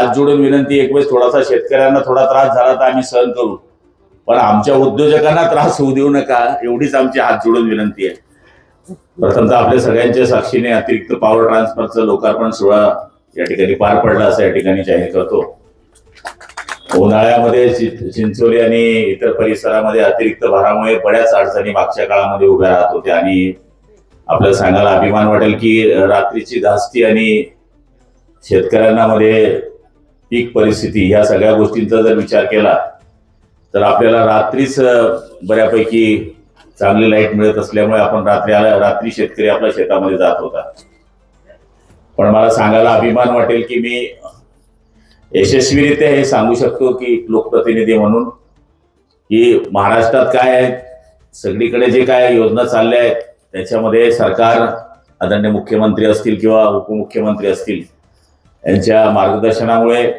हात जोडून विनंती, एक वेळेस थोडासा शेतकऱ्यांना थोडा त्रास झाला तर आम्ही सहन करू, पण आमच्या उद्योजकांना त्रास होऊ देऊ नका, एवढीच आमची हात जोडून विनंती आहे. प्रथमतः आपल्या सगळ्यांच्या साक्षीने अतिरिक्त पॉवर ट्रान्सफरचं लोकार्पण सोहळा या ठिकाणी पार पडला असं या ठिकाणी जाहीर करतो. उन्हाळ्यामध्ये चिंचोली आणि इतर परिसरामध्ये अतिरिक्त भारामुळे बऱ्याच अडचणी मागच्या काळामध्ये उभ्या राहत होत्या आणि आपल्याला सांगायला अभिमान वाटेल की रात्रीची धास्ती आणि शेतकऱ्यांना मध्ये पीक परिस्थिती या सगळ्या गोष्टींचा जर विचार केला तर आपल्याला रात्रीच बऱ्यापैकी चांगली लाईट मिळत असल्यामुळे आपण रात्री शेतकरी आपल्या शेतामध्ये जात होता. पण मला सांगायला अभिमान वाटेल की मी यशस्वीरित्या हे सांगू शकतो की लोकप्रतिनिधी म्हणून की महाराष्ट्रात काय आहे, सगळीकडे जे काय योजना चालल्या आहेत त्याच्यामध्ये सरकार, आदरणीय मुख्यमंत्री असतील किंवा उपमुख्यमंत्री असतील, यांच्या मार्गदर्शनामुळे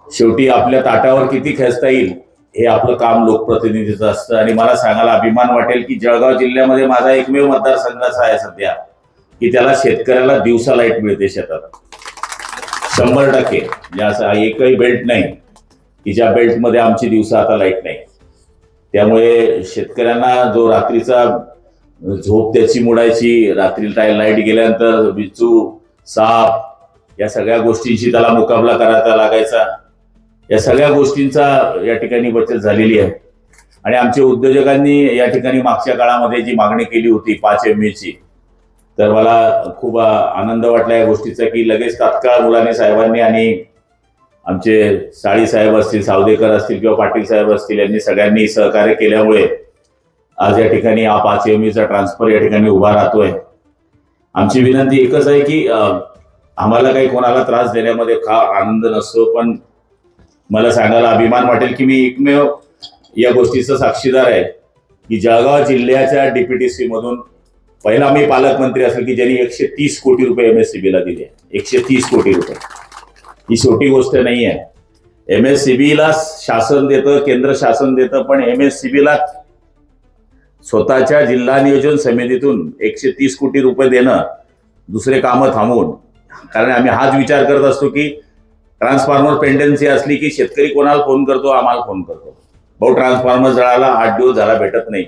शेवटी आपल्या ताटावर किती खेचता येईल हे आपलं काम लोकप्रतिनिधीचं असतं. आणि मला सांगायला अभिमान वाटेल की जळगाव जिल्ह्यामध्ये माझा एकमेव मतदारसंघ असा आहे सध्या की त्याला शेतकऱ्याला दिवसा लाईट मिळते शेतात 100%. म्हणजे असं एकही बेल्ट नाही की ज्या बेल्टमध्ये आमची दिवसा आता लाईट नाही. त्यामुळे शेतकऱ्यांना जो रात्रीचा झोप त्याची मोडायची, रात्री लाईट गेल्यानंतर बिच्छू, साप या सगळ्या गोष्टींची त्याला मुकाबला करायचा लागायचा, या सगळ्या गोष्टींचा या ठिकाणी बचत झालेली आहे. आणि आमच्या उद्योजकांनी या ठिकाणी मागच्या काळामध्ये जी मागणी केली होती 5 MVA ची, तर मला खूप आनंद वाटला या गोष्टीचा की लगेच तात्काळ मुलानी साहेबांनी आणि आमचे साळी साहेब असतील, सावदेकर असतील किंवा पाटील साहेब असतील, यांनी सगळ्यांनी सहकार्य केल्यामुळे आज या ठिकाणी हा 5 MVA चा ट्रान्सफर या ठिकाणी उभा राहतोय. आमची विनंती एकच आहे की आम्हाला काही कोणाला त्रास देण्यामध्ये आनंद नसतो, पण मला सांगायला अभिमान वाटेल की मी एकमेव या गोष्टीचा साक्षीदार आहे की जळगाव जिल्ह्याच्या DPTC मधून पहिला मी पालकमंत्री असेल की ज्यांनी 130 कोटी रुपये MSCB ला दिले. 130 कोटी रुपये ही छोटी गोष्ट नाही आहे. MSCB ला शासन देतं, केंद्र शासन देतं, पण MSCB ला स्वतःच्या जिल्हा नियोजन समितीतून 130 कोटी रुपये देणं, दुसरे कामं थांबवून. कारण आम्ही हाच विचार करत असतो की ट्रान्सफॉर्मर पेंडन्सी असली की शेतकरी कोणाला फोन करतो, आम्हाला फोन करतो, भाऊ ट्रान्सफॉर्मर जळाला, 8 दिवस झाला भेटत नाही.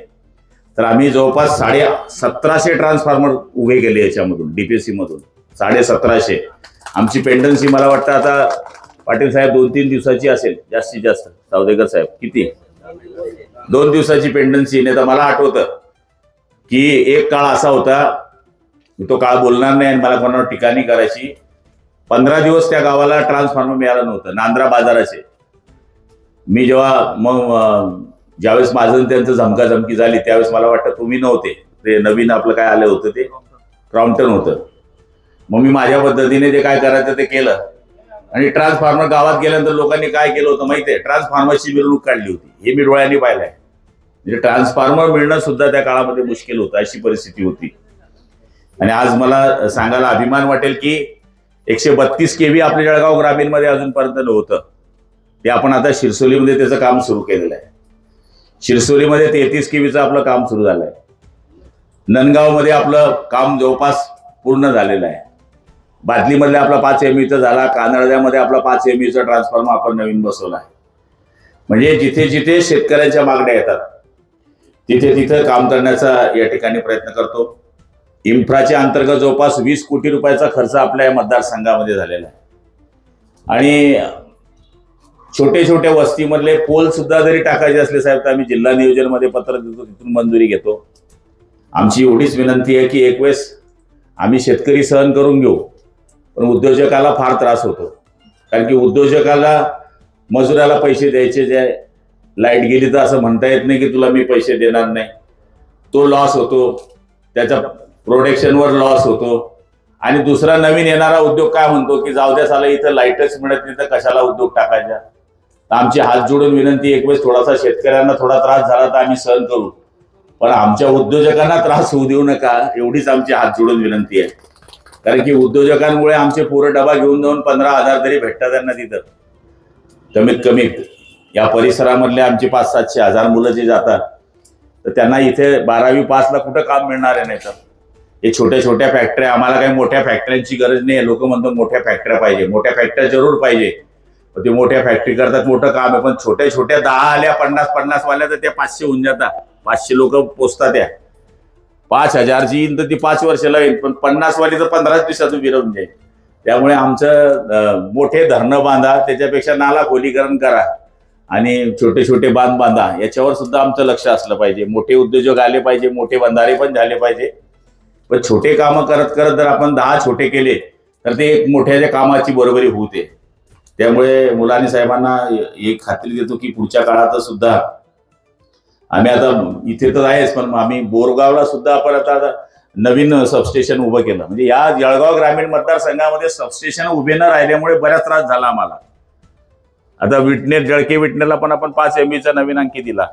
तर आम्ही जवळपास 1750 ट्रान्सफॉर्मर उभे केले याच्यामधून, DPC मधून 1750. आमची पेंडन्सी मला वाटतं आता पाटील साहेब 2-3 दिवसाची असेल जास्तीत जास्त. सावदेकर साहेब किती, 2 दिवसाची पेंडन्सी. नाही तर मला आठवतं की एक काळ असा होता, मी तो काळ बोलणार नाही आणि मला कोणावर टीका नाही करायची, 15 दिवस त्या गावाला ट्रान्सफॉर्मर मिळालं नव्हतं, नांद्रा बाजाराचे. मी जेव्हा मग ज्यावेळेस माझं त्यांचं झमकाझमकी झाली त्यावेळेस मला वाटतं तुम्ही नव्हते, ते नवीन आपलं काय आलं होतं ते क्रॉम्प्टन होतं. मग मी माझ्या पद्धतीने जे काय करायचं ते केलं आणि ट्रान्सफॉर्मर गावात गेल्यानंतर लोकांनी काय केलं होतं माहितीये, ट्रान्सफॉर्मरची मिरवणूक काढली होती. हे मी डोळ्यांनी पाहिलंय. म्हणजे ट्रान्सफॉर्मर मिळणं सुद्धा त्या काळामध्ये मुश्किल होतं, अशी परिस्थिती होती. आणि आज मला सांगायला अभिमान वाटेल की 132 kV आपल्या जळगाव ग्रामीण मध्ये अजूनपर्यंत नव्हतं. ते आपण आता शिरसोलीमध्ये त्याचं काम सुरू केलेलं आहे. शिरसोलीमध्ये 33 kVचं आपलं काम सुरू झालंय. नंदगावमध्ये आपलं काम जवळपास पूर्ण झालेलं आहे. बादलीमध्ये आपला 5 MVA झाला. कानडद्यामध्ये आपला 5 MVA ट्रान्सफॉर्मर आपण नवीन बसवला आहे. म्हणजे जिथे जिथे शेतकऱ्यांच्या मागण्या येतात तिथे तिथे काम करण्याचा या ठिकाणी प्रयत्न करतो. इन्फ्राच्या अंतर्गत जवळपास 20 कोटी रुपयाचा खर्च आपल्या या मतदारसंघामध्ये झालेला आहे. आणि छोटे छोट्या वस्तीमधले पोल सुद्धा जरी टाकायचे असले साहेब तर आम्ही जिल्हा नियोजनमध्ये पत्र देतो, तिथून मंजुरी घेतो. आमची एवढीच विनंती आहे की एक वेळेस आम्ही शेतकरी सहन करून घेऊ, पण उद्योजकाला फार त्रास होतो. कारण की उद्योजकाला मजुराला पैसे द्यायचे, जे लाईट गेली तर असं म्हणता येत नाही की तुला मी पैसे देणार नाही. तो लॉस होतो, त्याच्या प्रोडक्शनवर लॉस होतो. आणि दुसरा नवीन येणारा उद्योग काय म्हणतो की जाऊ द्या साला, इथं लाईटच मिळत नाही तर कशाला उद्योग टाकायचा. तर आमची हात जोडून विनंती, एक वेळेस थोडासा शेतकऱ्यांना थोडा त्रास झाला तर आम्ही सहन करू, पण आमच्या उद्योजकांना त्रास होऊ देऊ नका, एवढीच आमची हात जोडून विनंती आहे. कारण की उद्योजकांमुळे आमचे पोरं डबा घेऊन जाऊन 15,000 तरी भेटतात त्यांना तिथं कमीत कमी. या परिसरामधले आमचे 500-700 मुलं जे जातात तर त्यांना इथे 12वी पासला कुठं काम मिळणार आहे. नाही तर हे छोट्या छोट्या फॅक्टऱ्या, आम्हाला काही मोठ्या फॅक्टऱ्यांची गरज नाही. लोक म्हणतात मोठ्या फॅक्टऱ्या पाहिजे, मोठ्या फॅक्टऱ्या जरूर पाहिजे. ते मोठ्या फॅक्टरी करतात, मोठं काम आहे. पण छोट्या छोट्या 10 आल्या 50 वाल्या तर त्या 500 होऊन जातात. 500 लोक पोचतात. त्या 5000ची येईल तर ती 5 वर्षाला येईल, पण 50 वाली तर 15 दिवसात उभी राहून जाईल. त्यामुळे आमचं मोठे धरणं बांधा, त्याच्यापेक्षा नाला खोलीकरण करा आणि छोटे छोटे बांध बांधा, याच्यावर सुद्धा आमचं लक्ष असलं पाहिजे. मोठे उद्योजक आले पाहिजे, मोठे बंधारे पण झाले पाहिजे. पण छोटे कामं करत करत जर आपण 10 छोटे केले तर ते एक मोठ्या कामाची बरोबरी होते. त्यामुळे मुलानी साहेबांना एक खात्री देतो की पुढच्या काळात सुद्धा आम्ही, आता इथे तर आहेच, पण आम्ही बोरगावला सुद्धा आपण आता नवीन सबस्टेशन उभं केलं. म्हणजे या जळगाव ग्रामीण मतदारसंघामध्ये सबस्टेशन उभे न राहिल्यामुळे बराच त्रास झाला आम्हाला. आता विटनेर, जळके विटनेरला पण आपण 5 MBचा नवीन अंकी दिला.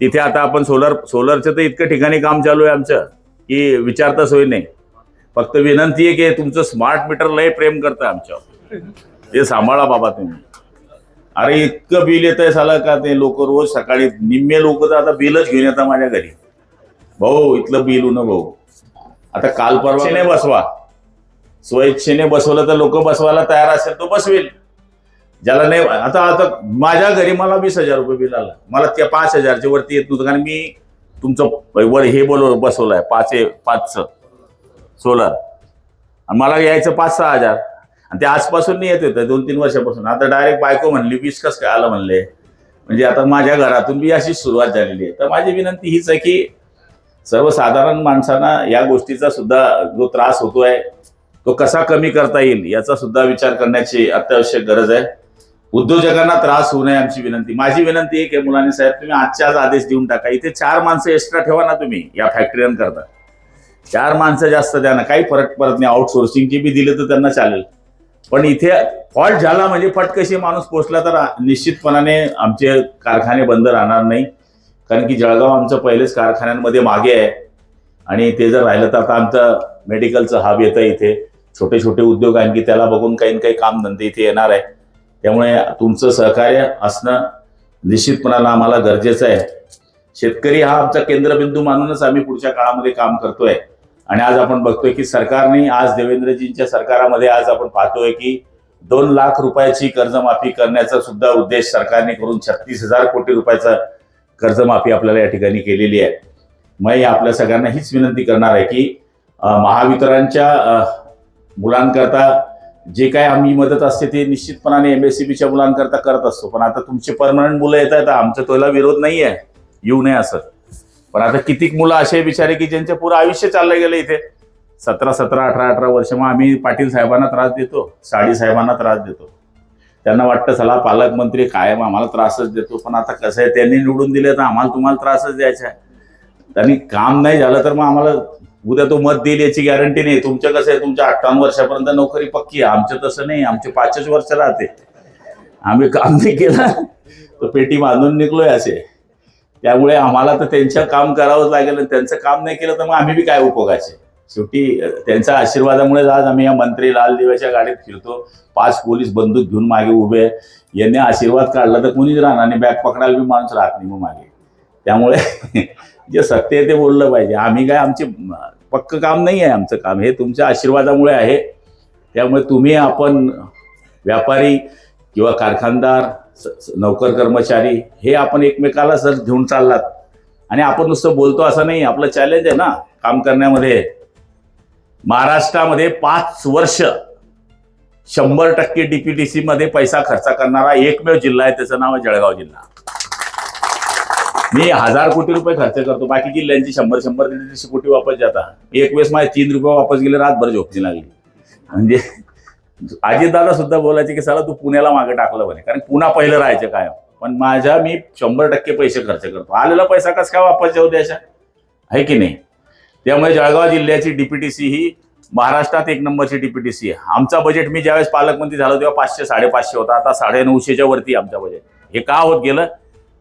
तिथे आता आपण सोलरचं तर इतकं ठिकाणी काम चालू आहे आमचं की विचारता सोय नाही. फक्त विनंती आहे की तुमचं स्मार्ट मीटर लय प्रेम करतं आमच्यावर, ते सांभाळा बाबा तुम्ही. अरे इतकं बिल येत आहे साला का, ते लोक रोज सकाळी निम्मे लोक तर आता बिलच घेऊन येतात माझ्या घरी. भाऊ इथलं बिल होणं भाऊ. आता काल परवाने बसवा, स्वइच्छेने बसवलं तर लोक बसवायला तयार असेल तो बसवेल, ज्याला नाही. आता माझ्या घरी मला 20,000 रुपये बिल आलं. मला त्या 5,000च्या वरती येत नव्हतं, कारण मी तुमचं वर हे बसवलंय 5चं सोलर, आणि मला यायचं 5-6 हजार, आणि ते आजपासून नाही येत होतं, 2-3 वर्षापासून. आता डायरेक्ट बायको म्हणली 20 कसं काय आलं म्हणले. म्हणजे आता माझ्या घरातून बी अशी सुरुवात झालेली आहे. तर माझी विनंती हीच आहे की सर्वसाधारण माणसांना या गोष्टीचा सुद्धा जो त्रास होतोय तो कसा कमी करता येईल याचा सुद्धा विचार करण्याची अत्यावश्यक गरज आहे. उद्योजकांना त्रास होऊ नये आमची विनंती. माझी विनंती आहे की मुलानी साहेब, तुम्ही आजच्या आज आदेश देऊन टाका. इथे 4 माणसं एक्स्ट्रा ठेवा ना तुम्ही या फॅक्टरीकरता. 4 माणसं जास्त द्या ना, काही फरक पडत नाही. आउटसोर्सिंगची बी दिले तर त्यांना चालेल. पण इथे फॉल्ट झाला म्हणजे फटकशी माणूस पोचला तर निश्चितपणाने आमचे कारखाने बंद राहणार नाही. कारण की जळगाव आमचं पहिलेच कारखान्यांमध्ये मागे आहे, आणि ते जर राहिलं तर आता आमचं मेडिकलचं हब येतं इथे. छोटे छोटे उद्योग आणखी त्याला बघून काही ना काही कामधंदे इथे येणार आहे. त्यामुळे तुमचं सहकार्य असणं निश्चितपणाला आम्हाला गरजेचं आहे. शेतकरी हा आमचा केंद्रबिंदू मानूनच आम्ही पुढच्या काळामध्ये काम करतोय. आणि आज आपण बघतोय की सरकारने, आज देवेंद्रजींच्या सरकारामध्ये आज आपण पाहतोय की 2 लाख रुपयाची कर्जमाफी करण्याचा सुद्धा उद्देश सरकारने करून 36,000 कोटी रुपयाचा कर्जमाफी आपल्याला या ठिकाणी केलेली आहे. मी आपल्या सगळ्यांना हीच विनंती करणार आहे की महावितरणच्या मुलांकरता जे काय आम्ही मदत असते ते निश्चितपणाने MSCBच्या मुलांकरता करत असतो. पण आता तुमचे परमनंट मुलं येत आहेत, आमचा तोला विरोध नाही आहे, येऊ नये असं. पण आता कितीक मुलं असे बिचारे की ज्यांचे पुरं आयुष्य चाललं गेलं इथे 17, 18 वर्ष. मग आम्ही पाटील साहेबांना त्रास देतो, साडी साहेबांना त्रास देतो. त्यांना वाटतं चला पालकमंत्री कायम आम्हाला त्रासच देतो. पण आता कसं आहे, त्यांनी निवडून दिले तर आम्हाला तुम्हाला त्रासच द्यायचा आहे. त्यांनी काम नाही झालं तर मग आम्हाला उद्या तो मत देईल याची गॅरंटी नाही. तुमचं कसं आहे, तुमच्या 58 वर्षापर्यंत नोकरी पक्की आहे, आमचं तसं नाही. आमचे 5 वर्ष राहते. आम्ही काम नाही केलं तर पेटी बांधून निघलोय असे. त्यामुळे आम्हाला तर त्यांचं काम करावंच लागेल. त्यांचं काम नाही केलं तर मग आम्ही बी काय उपयोगाचे. शेवटी त्यांच्या आशीर्वादामुळे आज आम्ही या मंत्री लाल दिव्याच्या गाडीत फिरतो. 5 पोलीस बंदूक घेऊन मागे उभे. यांनी आशीर्वाद काढला तर कुणीच राहणार नाही, बॅग पकडायला बी माणूस राहत नाही मग मागे. त्यामुळे जे सत्य आहे ते बोललं पाहिजे. आम्ही काय, आमचे पक्क काम नाही आहे, आमचं काम हे तुमच्या आशीर्वादामुळे आहे. त्यामुळे तुम्ही, आपण व्यापारी किंवा कारखानदार, नोकर कर्मचारी, हे आपण एकमेकाला जर घेऊन चाललात आणि आपण नुसतं बोलतो असं नाही. आपलं चॅलेंज आहे ना काम करण्यामध्ये. महाराष्ट्रामध्ये 5 वर्ष 100% DPTC मध्ये पैसा खर्च करणारा एकमेव जिल्हा आहे, त्याचं नाव आहे जळगाव जिल्हा. मी 1000 कोटी रुपये खर्च करतो, बाकी जिल्ह्यांची 100-150 कोटी वापस जातात. एक वेळेस माझे 3 रुपये वापस गेले, रातभर झोपची लागली. म्हणजे अजितदादा सुद्धा बोलायचे की साला तू पुण्याला मागे टाकलं म्हणे, कारण पुन्हा पहिलं राहायचं काय. पण मी 100% पैसे खर्च करतो. आलेला पैसा कसं काय वापस जाऊ द्यायचा, आहे की नाही. त्यामुळे जळगाव जिल्ह्याची DPTC ही महाराष्ट्रात 1 नंबरची DPTC आहे. आमचा बजेट, मी ज्यावेळेस पालकमंत्री झालो तेव्हा 500-550 होता, आता 950च्या वरती आमचा बजेट. हे का होत गेलं,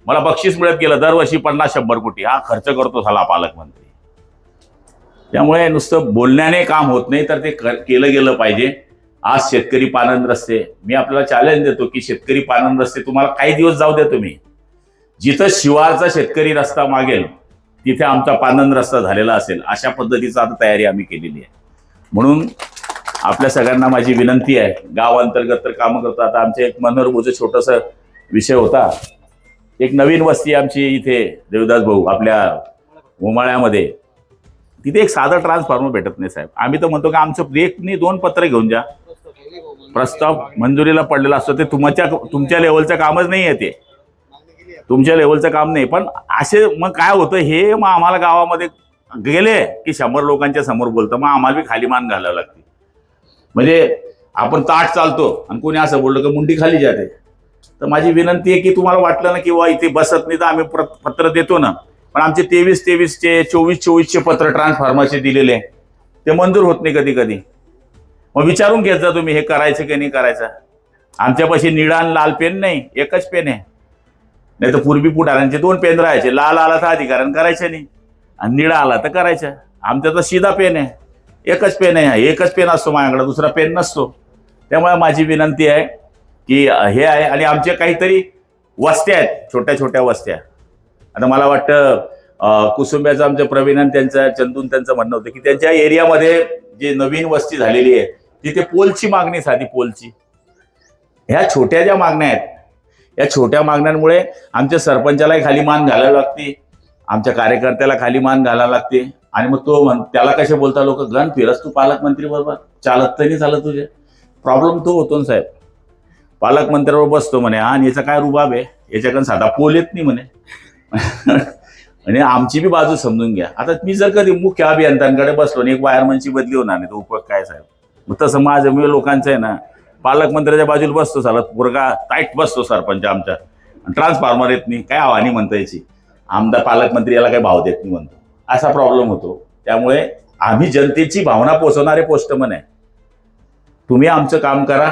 मला बक्षीस मिळत गेलं दरवर्षी 50-100 कोटी हा खर्च करतो झाला पालकमंत्री. त्यामुळे नुसतं बोलण्याने काम होत नाही, तर ते केलं गेलं पाहिजे. आज शेतकरी पानंद रस्ते, मी आपल्याला चॅलेंज देतो की शेतकरी पानंद रस्ते तुम्हाला काही दिवस जाऊ द्या. तुम्ही जिथं शिवारचा शेतकरी रस्ता मागेल तिथे आमचा पानंद रस्ता झालेला असेल अशा पद्धतीचा आता तयारी आम्ही केलेली आहे. म्हणून आपल्या सगळ्यांना माझी विनंती आहे, गाव अंतर्गत तर कामं करतो. आता आमचे एक मनोहर बोजे छोटासा विषय होता, एक नवीन वस्ती आमची इथे देवदास भाऊ आपल्या उमाळ्यामध्ये, तिथे एक साधा ट्रान्सफॉर्मर भेटत नाही साहेब. आम्ही तर म्हणतो की आमचं एकनी 2 पत्र घेऊन जा, प्रस्ताव मंजुरीला पडलेला असतो. ते तुमच्या लेवलचं कामच नाही आहे, ते तुमच्या लेवलचं काम नाही. पण असे मग काय होतं, हे मग आम्हाला गावामध्ये गेले की 100 लोकांच्या समोर बोलतं, मग आम्हाला बी खाली मान घालावं लागते. म्हणजे आपण ताट चालतो आणि कोणी असं बोललं की मुंडी खाली जाते. तर माझी विनंती आहे की तुम्हाला वाटलं ना की वा इथे बसत नाही तर आम्ही पत्र देतो ना, पण आमचे 23-23चे 24-24चे पत्र ट्रान्सफॉर्मरचे दिलेले ते मंजूर होत नाही कधी कधी. मग विचारून घेत जा तुम्ही हे करायचं की नाही करायचं. आमच्यापाशी निळा आणि लाल पेन नाही, एकच पेन आहे. नाही तर पूर्वी पुढाऱ्यांचे 2 पेन राहायचे, लाल आला तर अधिकाऱ्यानं करायचं नाही आणि निळा आला तर करायचं. आमचा तर सीधा पेन आहे, एकच पेन आहे, एकच पेन असतो माझ्याकडे, दुसरा पेन नसतो. त्यामुळे माझी विनंती आहे की हे आहे. आणि आमचे काहीतरी वस्त्या आहेत, छोट्या छोट्या वस्त्या. आता मला वाटतं कुसुंब्याचं आमच्या प्रवीण आणि त्यांचं चंदून त्यांचं म्हणणं होतं की त्यांच्या एरियामध्ये जे नवीन वस्ती झालेली आहे तिथे पोलची मागणी, साधी पोलची. ह्या छोट्या ज्या मागण्या आहेत, या छोट्या मागण्यांमुळे आमच्या सरपंचालाही खाली मान घालायला लागते, आमच्या कार्यकर्त्याला खाली मान घालायला लागते. आणि मग तो त्याला कसे बोलता लोक, गण फिरस तू पालकमंत्री बरोबर, चालत तर नाही चालत तुझे. प्रॉब्लेम तो होतो ना साहेब. पालकमंत्र्यावर बसतो म्हणे, आणि याचा काय रुबाब आहे, याच्याकडे साधा पोल येत नाही म्हणे. आणि आमची बी बाजू समजून घ्या. आता मी जर कधी मुख्य अभियंत्यांकडे बसलो आणि एक वायरमनची बदली होणार नाही, तो उपयोग काय साहेब. मग तसं माझं मी लोकांचं आहे ना, पालकमंत्र्याच्या बाजूला बसतो, साला पोरगा टाईट बसतो सरपंच आमच्या, ट्रान्सफॉर्मर येत नाही, काय आव्हानी म्हणता याची, आमदार पालकमंत्री याला काही भाव देत नाही म्हणतो, असा प्रॉब्लेम होतो. त्यामुळे आम्ही जनतेची भावना पोचवणारे पोस्टमन आहे. तुम्ही आमचं काम करा,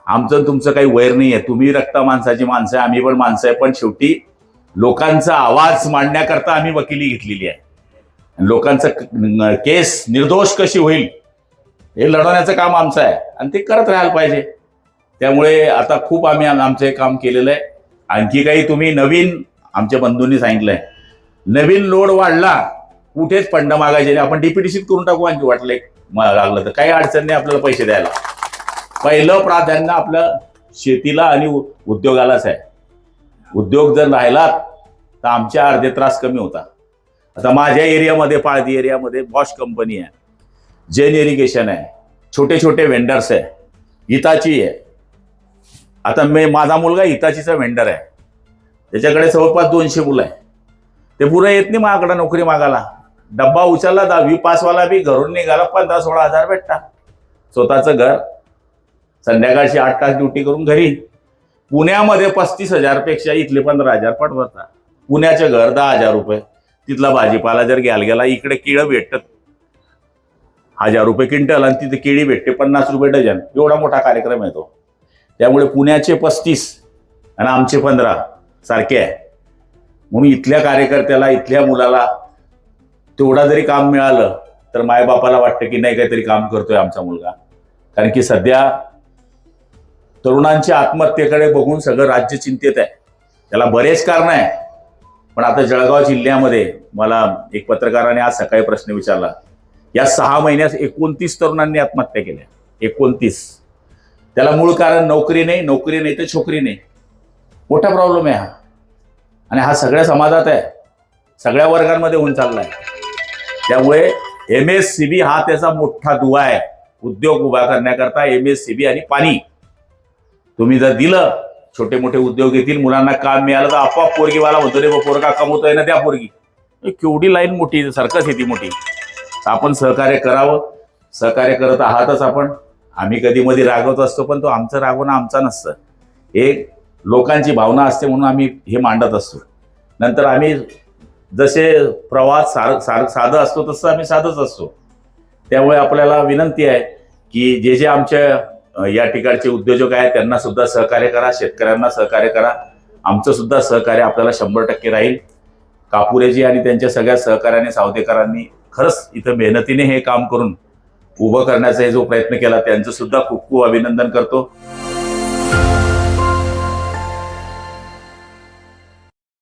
आमचं तुमचं काही वैर नाही आहे. तुम्ही रक्ता माणसाची माणसं आहे, आम्ही पण माणसं आहे. पण शेवटी लोकांचा आवाज मांडण्याकरता आम्ही वकिली घेतलेली आहे. लोकांचं केस निर्दोष कशी होईल हे लढवण्याचं काम आमचं आहे आणि ते करत राहायला पाहिजे. त्यामुळे आता खूप आम्ही आमचं हे काम केलेलं आहे. आणखी काही तुम्ही नवीन, आमच्या बंधूंनी सांगितलंय नवीन लोड वाढला कुठेच फंड मागायचे नाही, आपण डीपीटीसीत करून टाकू. आणखी वाटलं लागलं तर काही अडचण नाही आपल्याला पैसे द्यायला. पहिलं प्राधान्य आपलं शेतीला आणि उद्योगालाच आहे. उद्योग जर राहिला तर आमच्या अर्धे त्रास कमी होता. आता माझ्या एरियामध्ये, पाळदी एरियामध्ये बॉश कंपनी आहे, जैन इरिगेशन आहे, छोटे छोटे वेंडर्स आहे, हिताची आहे. आता माझा मुलगा हिताचीचा वेंडर आहे, त्याच्याकडे जवळपास 200 मुलं आहे. ते पुरं येत नाही माझ्याकडे नोकरी मागायला. डब्बा उचलला 10वी पासवाला बी घरून निघाला 15-16 हजार भेटता. स्वतःचं घर, संध्याकाळची 8 तास ड्युटी करून घरी. पुण्यामध्ये 35,000 पेक्षा इथले 15,000 पडवतात. पुण्याचं घर 10,000 रुपये, तिथला भाजीपाला जर घ्यायला गेला, इकडे केळं भेटतात 1,000 रुपये क्विंटल आणि तिथे केळी भेटते 50 रुपये डझन. एवढा मोठा कार्यक्रम आहे तो. त्यामुळे पुण्याचे 35 आणि आमचे 15 सारखे आहे. म्हणून इथल्या कार्यकर्त्याला, इथल्या मुलाला तेवढा जरी काम मिळालं तर मायबापाला वाटतं की नाही काहीतरी काम करतोय आमचा मुलगा. कारण की सध्या तरुणांच्या आत्महत्येकडे बघून सगळं राज्य चिंतेत आहे. त्याला बरेच कारण आहे. पण आता जळगाव जिल्ह्यामध्ये मला एक पत्रकाराने आज सकाळी प्रश्न विचारला, या 6 महिन्यात 29 तरुणांनी आत्महत्या केल्या. 29. त्याला मूळ कारण नोकरी नाही, नोकरी नाही तर छोकरी नाही. मोठा प्रॉब्लेम आहे हा. आणि हा सगळ्या समाजात आहे, सगळ्या वर्गांमध्ये होऊन चाललाय. त्यामुळे MSCB हा त्याचा मोठा दुवा आहे. उद्योग उभा करण्याकरता MSCB आणि पाणी तुम्ही जर दिलं, छोटे मोठे उद्योग येतील, मुलांना काम मिळालं तर आपोआप पोरगीवाला म्हणतो रे पोरगा कमवतोय ना त्या पोरगी. केवढी लाईन मोठी, सर्कस येते मोठी. आपण सहकार्य करावं, सहकार्य करत आहातच आपण. आम्ही कधी मध्ये रागवत असतो, पण तो आमचं रागवणं आमचा नसतं. एक लोकांची भावना असते म्हणून आम्ही हे मांडत असतो. नंतर आम्ही जसे प्रवास साधं असतो तसं आम्ही साधच असतो. त्यामुळे आपल्याला विनंती आहे की जे जे आमच्या या ठिकाणचे उद्योजक आहेत त्यांना सुद्धा सहकार्य करा, शेतकऱ्यांना सहकार्य करा. आमचं सुद्धा सहकार्य आपल्याला 100% राहील. कापुरेजी आणि त्यांच्या सगळ्या सहकार्याने, सावदेकरांनी खरंच इथं मेहनतीने हे काम करून उभं करण्याचा जो प्रयत्न केला त्यांचं सुद्धा खूप खूप अभिनंदन करतो.